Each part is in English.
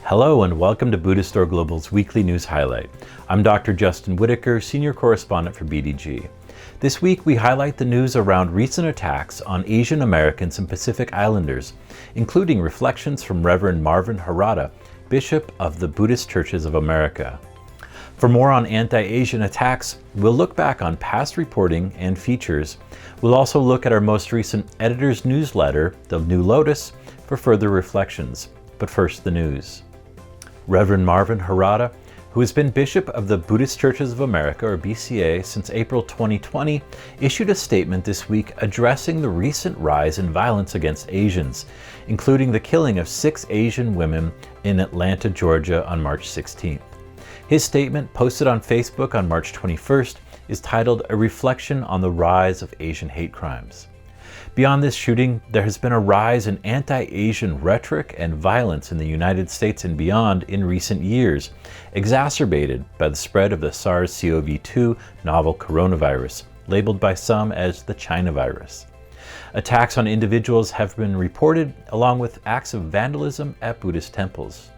Hello and welcome to Buddhistdoor Global's weekly news highlight. I'm Dr. Justin Whitaker, Senior Correspondent for BDG. This week we highlight the news around recent attacks on Asian Americans and Pacific Islanders, including reflections from Rev Marvin Harada, Bishop of the Buddhist Churches of America. For more on anti-Asian attacks, we'll look back on past reporting and features. We'll also look at our most recent editor's newsletter, the New Lotus, for further reflections. But first, the news. Rev Marvin Harada, who has been Bishop of the Buddhist Churches of America, or BCA, since April 2020, issued a statement this week addressing the recent rise in violence against Asians, including the killing of 6 Asian women in Atlanta, Georgia on March 16th. His statement, posted on Facebook on March 21st, is titled "A Reflection on the Rise of Asian Hate Crimes." Beyond this shooting, there has been a rise in anti-Asian rhetoric and violence in the United States and beyond in recent years, exacerbated by the spread of the SARS-CoV-2 novel coronavirus, labeled by some as the China virus. Attacks on individuals have been reported, along with acts of vandalism at Buddhist temples.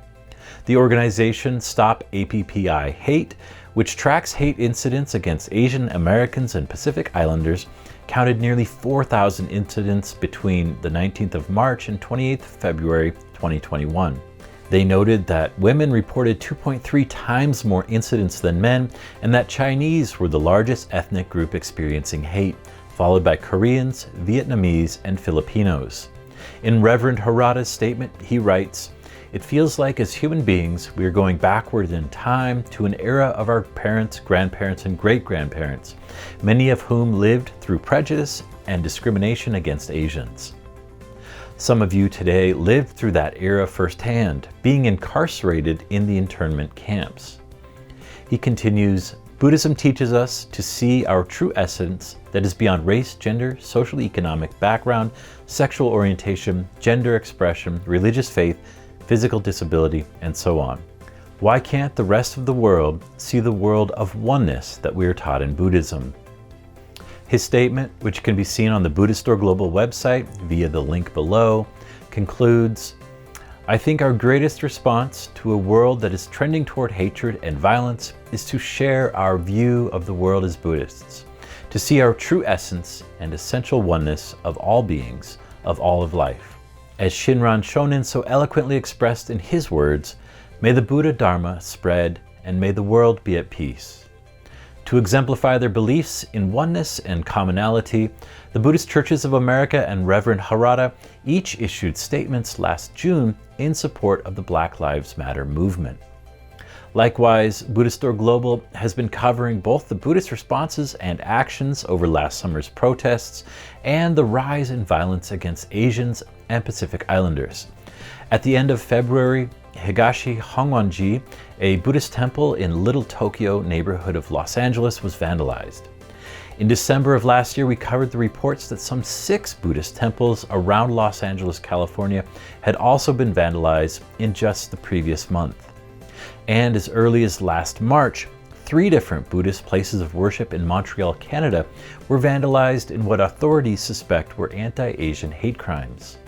The organization Stop APPI Hate, which tracks hate incidents against Asian Americans and Pacific Islanders, counted nearly 4,000 incidents between the 19th of March and 28th February 2021. They noted that women reported 2.3 times more incidents than men, and that Chinese were the largest ethnic group experiencing hate, followed by Koreans, Vietnamese, and Filipinos. In Rev Harada's statement, he writes, "It feels like as human beings, we are going backward in time to an era of our parents, grandparents, and great-grandparents, many of whom lived through prejudice and discrimination against Asians. Some of you today lived through that era firsthand, being incarcerated in the internment camps." He continues, "Buddhism teaches us to see our true essence that is beyond race, gender, social economic background, sexual orientation, gender expression, religious faith, physical disability, and so on. Why can't the rest of the world see the world of oneness that we are taught in Buddhism?" His statement, which can be seen on the Buddhistdoor Global website via the link below, concludes, "I think our greatest response to a world that is trending toward hatred and violence is to share our view of the world as Buddhists, to see our true essence and essential oneness of all beings, of all of life. As Shinran Shonin so eloquently expressed in his words, may the Buddha Dharma spread and may the world be at peace." To exemplify their beliefs in oneness and commonality, the Buddhist Churches of America and Rev Harada each issued statements last June in support of the Black Lives Matter movement. Likewise, Buddhistdoor Global has been covering both the Buddhist responses and actions over last summer's protests and the rise in violence against Asians and Pacific Islanders. At the end of February, Higashi Hongwanji, a Buddhist temple in Little Tokyo neighborhood of Los Angeles, was vandalized. In December of last year, we covered the reports that some 6 Buddhist temples around Los Angeles, California, had also been vandalized in just the previous month. And as early as last March, 3 different Buddhist places of worship in Montreal, Canada, were vandalized in what authorities suspect were anti-Asian hate crimes.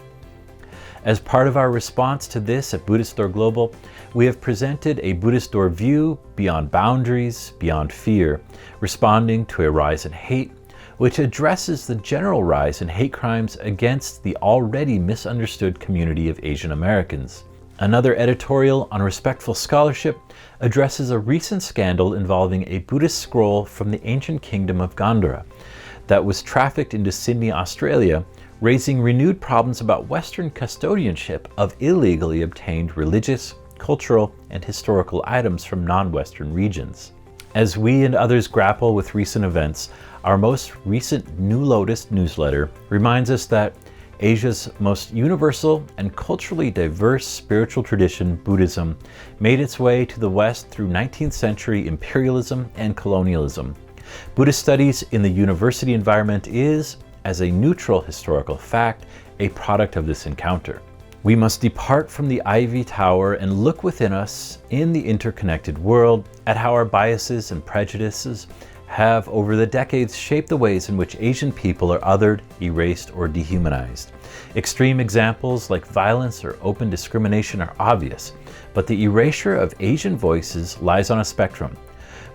As part of our response to this at Buddhistdoor Global, we have presented a Buddhistdoor view beyond boundaries, beyond fear, responding to a rise in hate, which addresses the general rise in hate crimes against the already misunderstood community of Asian Americans. Another editorial on respectful scholarship addresses a recent scandal involving a Buddhist scroll from the ancient kingdom of Gandhara that was trafficked into Sydney, Australia, raising renewed problems about Western custodianship of illegally obtained religious, cultural, and historical items from non-Western regions. As we and others grapple with recent events, our most recent New Lotus newsletter reminds us that Asia's most universal and culturally diverse spiritual tradition, Buddhism, made its way to the West through 19th century imperialism and colonialism. Buddhist studies in the university environment is, as a neutral historical fact, a product of this encounter. We must depart from the ivory tower and look within us in the interconnected world at how our biases and prejudices have over the decades shaped the ways in which Asian people are othered, erased, or dehumanized. Extreme examples like violence or open discrimination are obvious, but the erasure of Asian voices lies on a spectrum.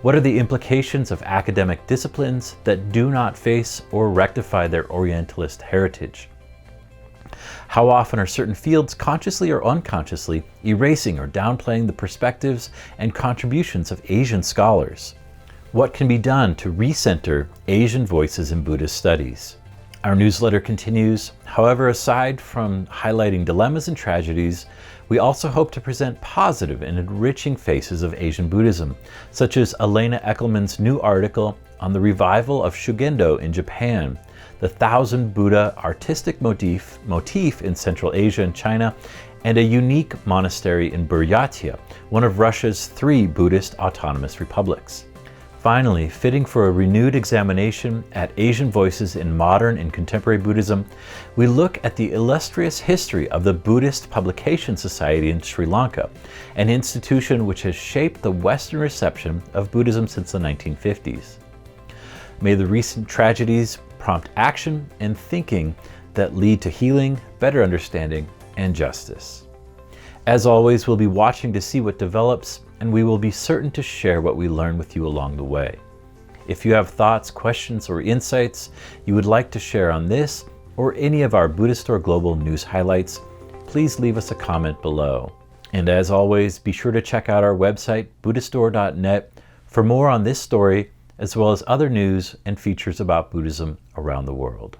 What are the implications of academic disciplines that do not face or rectify their Orientalist heritage? How often are certain fields consciously or unconsciously erasing or downplaying the perspectives and contributions of Asian scholars? What can be done to recenter Asian voices in Buddhist studies? Our newsletter continues. However, aside from highlighting dilemmas and tragedies, we also hope to present positive and enriching faces of Asian Buddhism, such as Elena Eckelman's new article on the revival of Shugendo in Japan, the 1,000 Buddha artistic motif in Central Asia and China, and a unique monastery in Buryatia, one of Russia's 3 Buddhist autonomous republics. Finally, fitting for a renewed examination at Asian voices in modern and contemporary Buddhism, we look at the illustrious history of the Buddhist Publication Society in Sri Lanka, an institution which has shaped the Western reception of Buddhism since the 1950s. May the recent tragedies prompt action and thinking that lead to healing, better understanding, and justice. As always, we'll be watching to see what develops, and we will be certain to share what we learn with you along the way. If you have thoughts, questions, or insights you would like to share on this or any of our Buddhistdoor Global news highlights, please leave us a comment below. And as always, be sure to check out our website, Buddhistdoor.net, for more on this story, as well as other news and features about Buddhism around the world.